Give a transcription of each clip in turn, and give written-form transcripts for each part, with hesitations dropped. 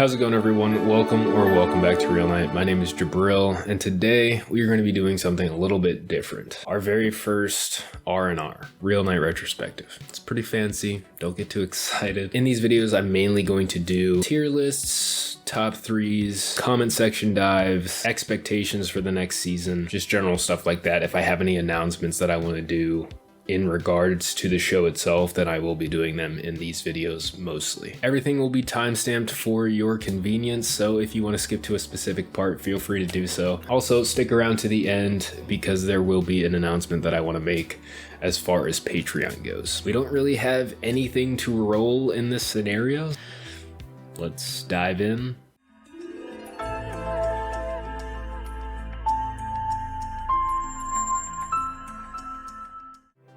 How's it going, everyone? Welcome back to Real Night. My name is Jabril, and today we are going to be doing something a little bit different. Our very first RNR, Real Night Retrospective. It's pretty fancy, don't get too excited. In these videos, I'm mainly going to do tier lists, top threes, comment section dives, expectations for the next season, just general stuff like that. If I have any announcements that I want to do in regards to the show itself, then I will be doing them in these videos mostly. Everything will be timestamped for your convenience, so if you want to skip to a specific part, feel free to do so. Also, stick around to the end because there will be an announcement that I want to make as far as Patreon goes. We don't really have anything to roll in this scenario. Let's dive in.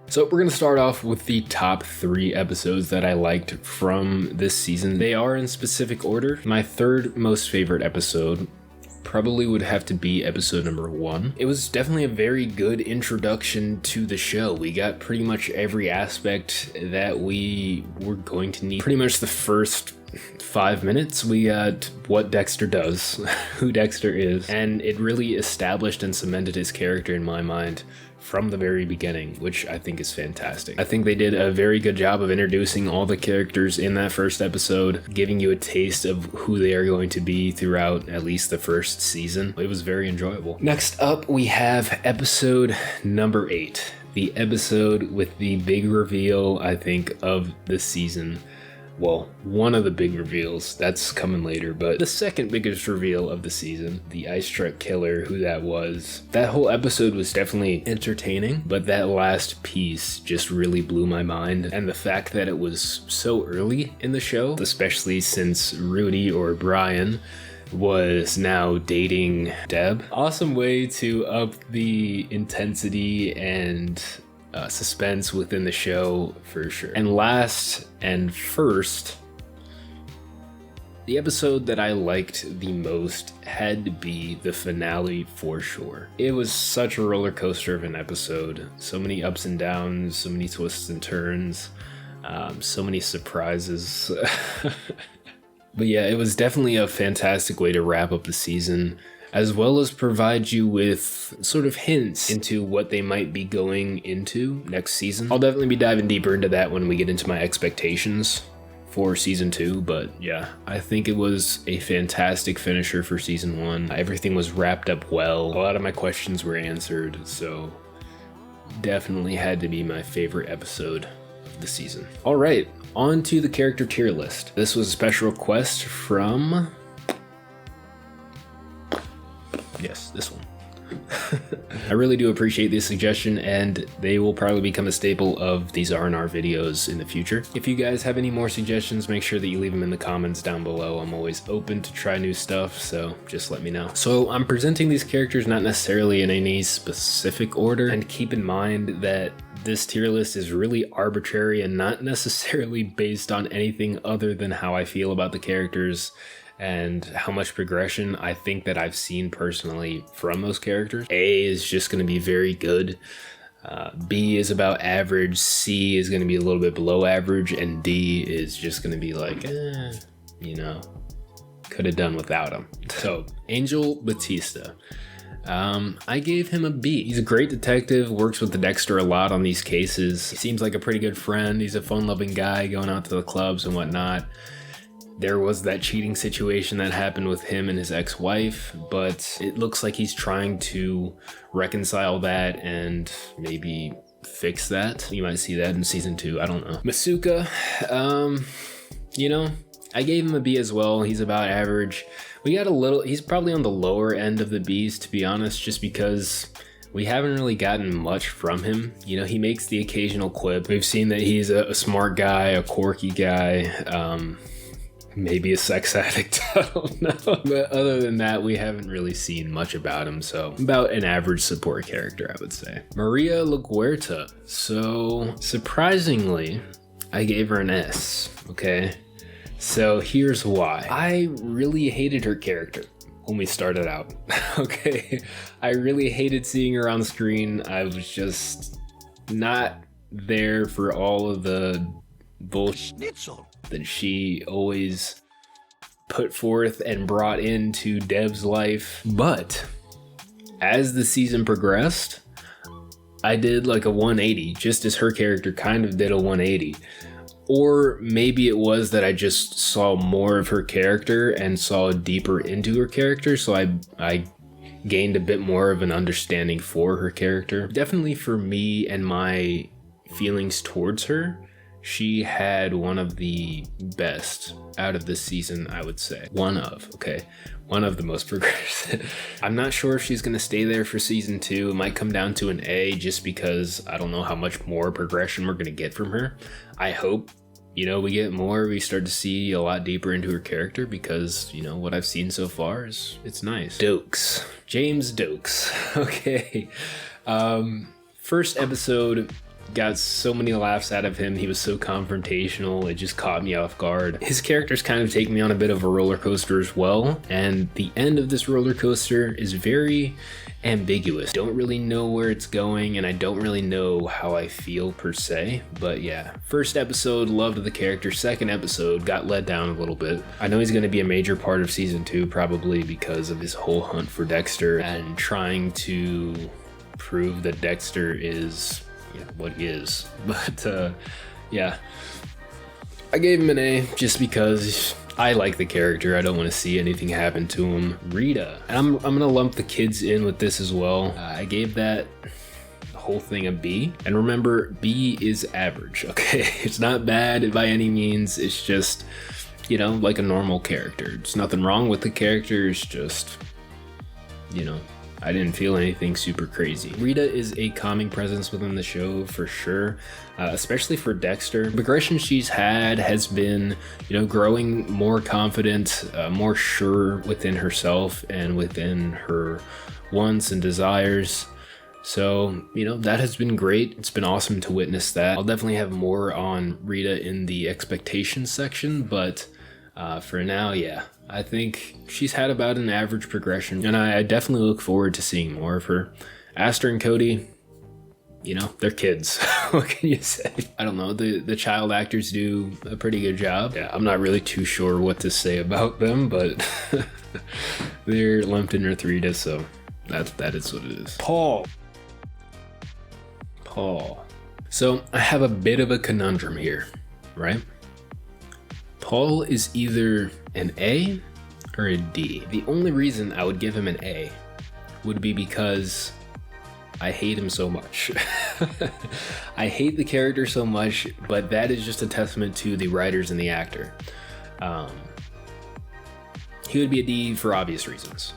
So we're going to start off with the top 3 episodes that I liked from this season. They are in specific order. My third most favorite episode probably would have to be episode number 1. It was definitely a very good introduction to the show. We got pretty much every aspect that we were going to need. Pretty much the first 5 minutes, we got what Dexter does, who Dexter is, and it really established and cemented his character in my mind from the very beginning, which I think is fantastic. I think they did a very good job of introducing all the characters in that first episode, giving you a taste of who they are going to be throughout at least the first season. It was very enjoyable. Next up, we have episode number 8, the episode with the big reveal, I think, of the season. Well, one of the big reveals, that's coming later, but the second biggest reveal of the season, the ice truck killer, who that was. That whole episode was definitely entertaining, but that last piece just really blew my mind. And the fact that it was so early in the show, especially since Rudy or Brian was now dating Deb. Awesome way to up the intensity and suspense within the show for sure. And last and first, the episode that I liked the most had to be the finale for sure. It was such a roller coaster of an episode. So many ups and downs, so many twists and turns, so many surprises. But yeah, it was definitely a fantastic way to wrap up the season, as well as provide you with sort of hints into what they might be going into next season. I'll definitely be diving deeper into that when we get into my expectations for season 2, but yeah, I think it was a fantastic finisher for season 1. Everything was wrapped up well. A lot of my questions were answered, so definitely had to be my favorite episode of the season. All right, on to the character tier list. This was a special request from... yes, this one. I really do appreciate this suggestion, and they will probably become a staple of these RNR videos in the future. If you guys have any more suggestions, make sure that you leave them in the comments down below. I'm always open to try new stuff, so just let me know. So I'm presenting these characters not necessarily in any specific order, and keep in mind that this tier list is really arbitrary and not necessarily based on anything other than how I feel about the characters and how much progression I think that I've seen personally from those characters. A is just going to be very good. B is about average. C is going to be a little bit below average. And D is just going to be like, you know, could have done without him. So, Angel Batista. I gave him a B. He's a great detective, works with the Dexter a lot on these cases. He seems like a pretty good friend. He's a fun-loving guy going out to the clubs and whatnot. There was that cheating situation that happened with him and his ex-wife, but it looks like he's trying to reconcile that and maybe fix that. You might see that in season 2, I don't know. Masuka, you know, I gave him a B as well. He's about average. We got a little, he's probably on the lower end of the Bs, to be honest, just because we haven't really gotten much from him. You know, he makes the occasional quip. We've seen that he's a smart guy, a quirky guy, maybe a sex addict, I don't know. But other than that, we haven't really seen much about him, so about an average support character, I would say. Maria LaGuerta. So, surprisingly, I gave her an S, okay? So here's why. I really hated her character when we started out, okay? I really hated seeing her on screen. I was just not there for all of the bullshit that she always put forth and brought into Deb's life. But as the season progressed, I did like a 180, just as her character kind of did a 180. Or maybe it was that I just saw more of her character and saw deeper into her character, so I gained a bit more of an understanding for her character. Definitely for me and my feelings towards her, she had one of the best out of this season, I would say. One of the most progressive. I'm not sure if she's going to stay there for season 2. It might come down to an A just because I don't know how much more progression we're going to get from her. I hope, we get more. We start to see a lot deeper into her character because, what I've seen so far it's nice. Dokes. James Dokes. Okay. First episode, got so many laughs out of him. He was so confrontational. It just caught me off guard. His character's kind of taking me on a bit of a roller coaster as well. And the end of this roller coaster is very ambiguous. Don't really know where it's going, and I don't really know how I feel per se. But yeah, first episode, loved the character. Second episode, got let down a little bit. I know he's going to be a major part of season 2, probably because of his whole hunt for Dexter and trying to prove that Dexter is what he is. But yeah, I gave him an A just because I like the character. I don't want to see anything happen to him. Rita, and I'm gonna lump the kids in with this as well. I gave that whole thing a B, and remember, B is average. Okay, it's not bad by any means. It's just like a normal character. There's nothing wrong with the character. It's just I didn't feel anything super crazy. Rita is a calming presence within the show for sure, especially for Dexter. The progression she's had has been, growing more confident, more sure within herself and within her wants and desires. So, that has been great. It's been awesome to witness that. I'll definitely have more on Rita in the expectations section, but for now, yeah, I think she's had about an average progression, and I definitely look forward to seeing more of her. Aster and Cody, they're kids. What can you say? I don't know. The child actors do a pretty good job. Yeah, I'm not really too sure what to say about them, but they're lumped in with Rita, so that is what it is. Paul. So I have a bit of a conundrum here, right? Paul is either an A or a D. The only reason I would give him an A would be because I hate him so much. I hate the character so much, but that is just a testament to the writers and the actor. He would be a D for obvious reasons.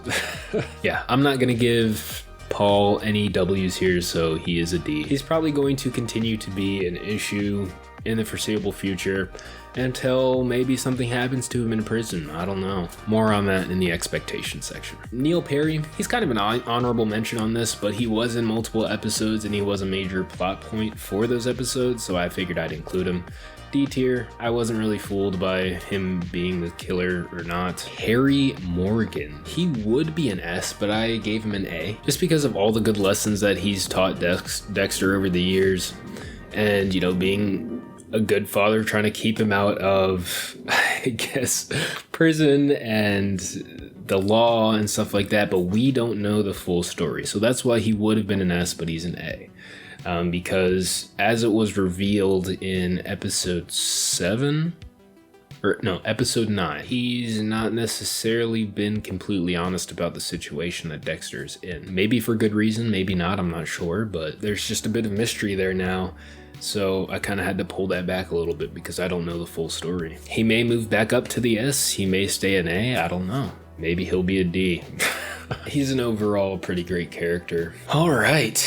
Yeah, I'm not gonna give Paul any W's here, so he is a D. He's probably going to continue to be an issue in the foreseeable future until maybe something happens to him in prison. I don't know. More on that in the expectation section. Neil Perry, he's kind of an honorable mention on this, but he was in multiple episodes and he was a major plot point for those episodes, so I figured I'd include him. D tier, I wasn't really fooled by him being the killer or not. Harry Morgan, he would be an S, but I gave him an A just because of all the good lessons that he's taught Dexter over the years, and being a good father, trying to keep him out of, I guess, prison and the law and stuff like that, but we don't know the full story. So that's why he would have been an S, but he's an A. Because as it was revealed in episode 9, he's not necessarily been completely honest about the situation that Dexter's in. Maybe for good reason, maybe not, I'm not sure, but there's just a bit of mystery there now. So I kind of had to pull that back a little bit because I don't know the full story. He may move back up to the S, he may stay an A, I don't know. Maybe he'll be a D. He's an overall pretty great character. All right,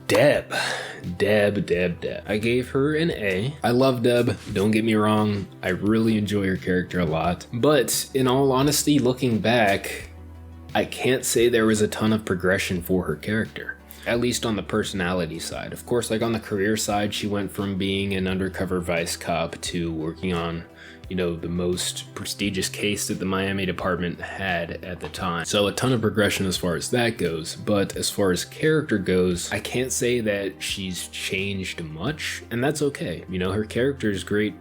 Deb. I gave her an A. I love Deb, don't get me wrong. I really enjoy her character a lot. But in all honesty, looking back, I can't say there was a ton of progression for her character. At least on the personality side. Of course, like on the career side, she went from being an undercover vice cop to working on, the most prestigious case that the Miami department had at the time. So a ton of progression as far as that goes. But as far as character goes, I can't say that she's changed much, and that's okay. Her character is great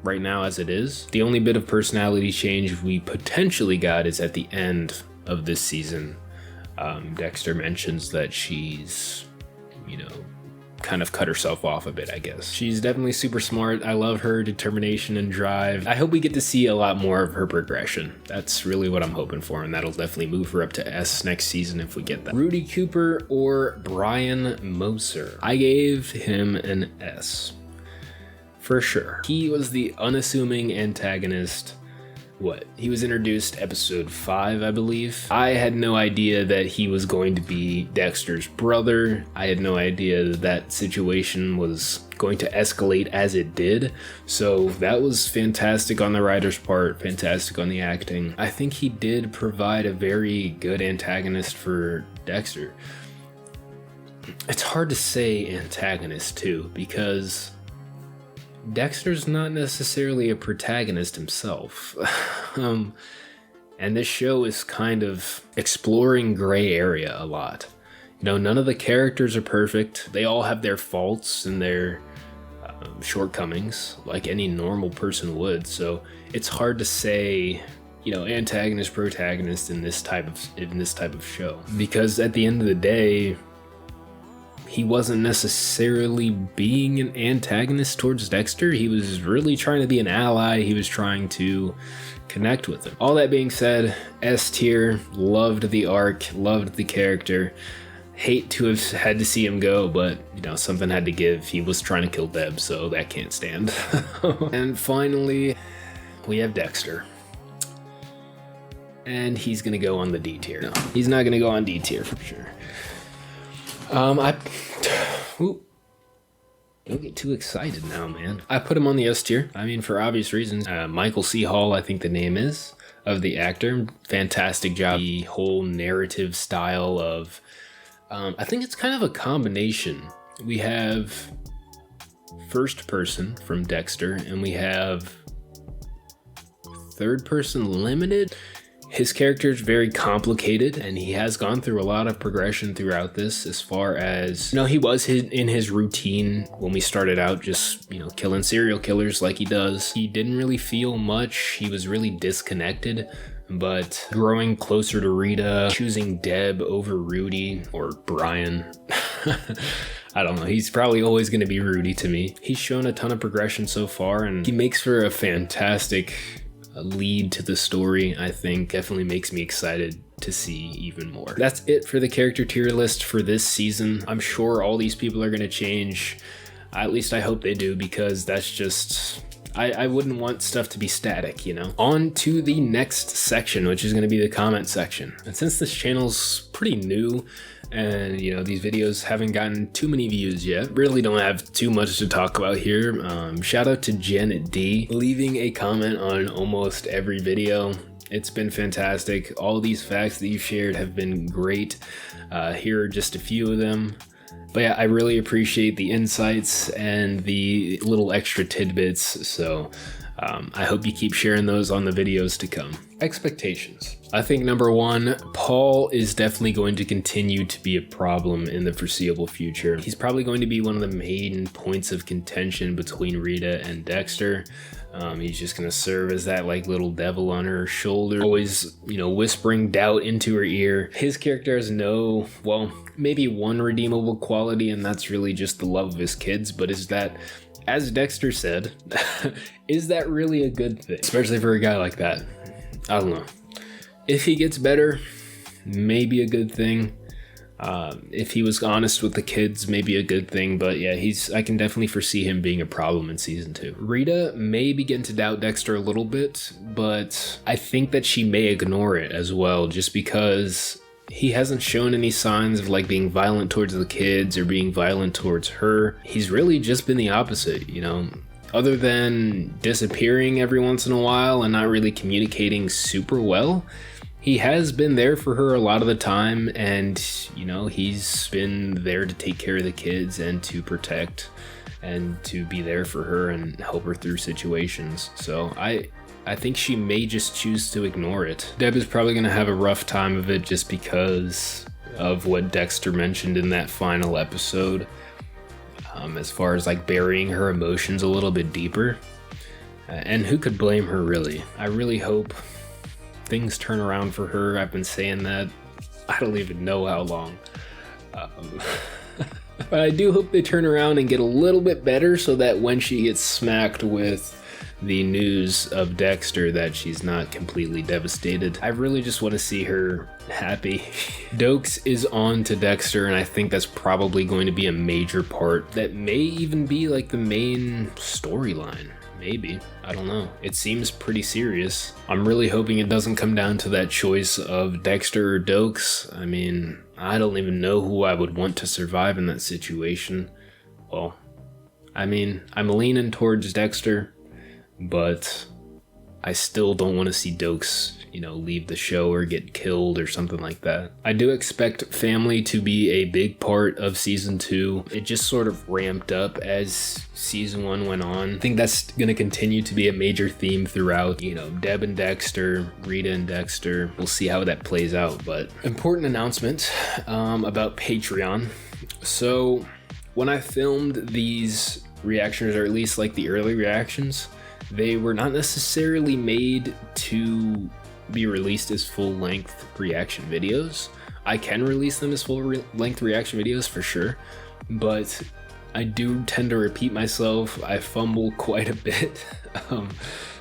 right now as it is. The only bit of personality change we potentially got is at the end of this season. Dexter mentions that she's, kind of cut herself off a bit, I guess. She's definitely super smart. I love her determination and drive. I hope we get to see a lot more of her progression. That's really what I'm hoping for, and that'll definitely move her up to S next season if we get that. Rudy Cooper or Brian Moser? I gave him an S. For sure. He was the unassuming antagonist. He was introduced episode 5, I believe. I had no idea that he was going to be Dexter's brother. I had no idea that situation was going to escalate as it did. So that was fantastic on the writer's part, fantastic on the acting. I think he did provide a very good antagonist for Dexter. It's hard to say antagonist too, because Dexter's not necessarily a protagonist himself. And this show is kind of exploring gray area a lot. None of the characters are perfect. They all have their faults and their shortcomings, like any normal person would. So it's hard to say, antagonist, protagonist in this type of show, because at the end of the day, he wasn't necessarily being an antagonist towards Dexter. He was really trying to be an ally. He was trying to connect with him. All that being said, S tier, loved the arc, loved the character. Hate to have had to see him go, but something had to give. He was trying to kill Deb, so that can't stand. And finally, we have Dexter. And he's gonna go on the D tier. No, he's not gonna go on D tier for sure. Don't get too excited now, man. I put him on the S tier. For obvious reasons. Michael C. Hall, I think the name is, of the actor. Fantastic job. The whole narrative style of, I think it's kind of a combination. We have first person from Dexter, and we have third person limited. His character is very complicated, and he has gone through a lot of progression throughout this, as far as, he was in his routine when we started out, just, killing serial killers like he does. He didn't really feel much. He was really disconnected, but growing closer to Rita, choosing Deb over Rudy or Brian. I don't know. He's probably always going to be Rudy to me. He's shown a ton of progression so far, and he makes for a fantastic lead to the story. I think definitely makes me excited to see even more. That's it for the character tier list for this season. I'm sure all these people are going to change. At least I hope they do, because that's just, I wouldn't want stuff to be static, On to the next section, which is going to be the comment section. And since this channel's pretty new, and these videos haven't gotten too many views yet, really don't have too much to talk about here. Shout out to Jen D, leaving a comment on almost every video. It's been fantastic. All these facts that you've shared have been great. Here are just a few of them. But yeah, I really appreciate the insights and the little extra tidbits. So I hope you keep sharing those on the videos to come. Expectations. I think number one, Paul is definitely going to continue to be a problem in the foreseeable future. He's probably going to be one of the main points of contention between Rita and Dexter. He's just going to serve as that little devil on her shoulder, always, whispering doubt into her ear. His character has maybe one redeemable quality, and that's really just the love of his kids. But is that, as Dexter said, is that really a good thing? Especially for a guy like that. I don't know. If he gets better, maybe a good thing. If he was honest with the kids, maybe a good thing. But yeah, I can definitely foresee him being a problem in season 2. Rita may begin to doubt Dexter a little bit, but I think that she may ignore it as well, just because he hasn't shown any signs of being violent towards the kids or being violent towards her. He's really just been the opposite, Other than disappearing every once in a while and not really communicating super well, he has been there for her a lot of the time, and he's been there to take care of the kids and to protect and to be there for her and help her through situations. So I think she may just choose to ignore it. Deb is probably going to have a rough time of it, just because of what Dexter mentioned in that final episode, as far as burying her emotions a little bit deeper. And who could blame her, really? I really hope things turn around for her. I've been saying that I don't even know how long. But I do hope they turn around and get a little bit better so that when she gets smacked with the news of Dexter that she's not completely devastated. I really just want to see her happy. Dokes is on to Dexter, and I think that's probably going to be a major part that may even be like the main storyline. Maybe. I don't know. It seems pretty serious. I'm really hoping it doesn't come down to that choice of Dexter or Dokes. I mean, I don't even know who I would want to survive in that situation. Well, I mean, I'm leaning towards Dexter, but I still don't want to see Dokes, leave the show or get killed or something like that. I do expect family to be a big part of season 2. It just sort of ramped up as season 1 went on. I think that's going to continue to be a major theme throughout, Deb and Dexter, Rita and Dexter. We'll see how that plays out, but important announcement about Patreon. So when I filmed these reactions, or at least like the early reactions, they were not necessarily made to be released as full-length reaction videos. I can release them as full-length reaction videos for sure, but I do tend to repeat myself. I fumble quite a bit.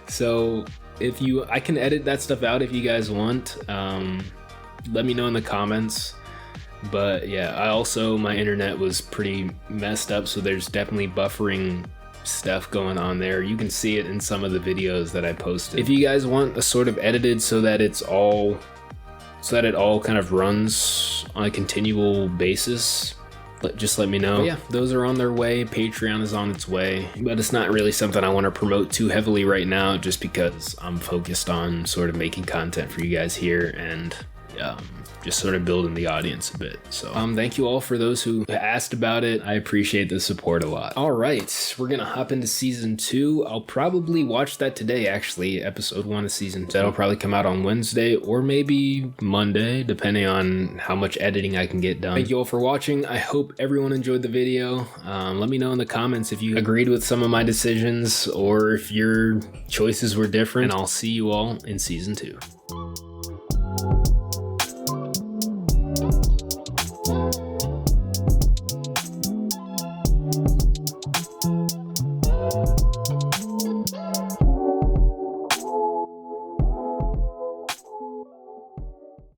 So I can edit that stuff out if you guys want. Let me know in the comments. But yeah, my internet was pretty messed up, so there's definitely buffering stuff going on there. You can see it in some of the videos that I posted. If you guys want a sort of edited so that it all kind of runs on a continual basis, just let me know. But yeah, those are on their way. Patreon is on its way, but it's not really something I want to promote too heavily right now, just because I'm focused on sort of making content for you guys here and just sort of building the audience a bit. So thank you all for those who asked about it. I appreciate the support a lot. All right, we're gonna hop into season 2. I'll probably watch that today, actually. Episode 1 of season 2. That'll probably come out on Wednesday or maybe Monday, depending on how much editing I can get done. Thank you all for watching. I hope everyone enjoyed the video. Let me know in the comments if you agreed with some of my decisions or if your choices were different, and I'll see you all in season 2.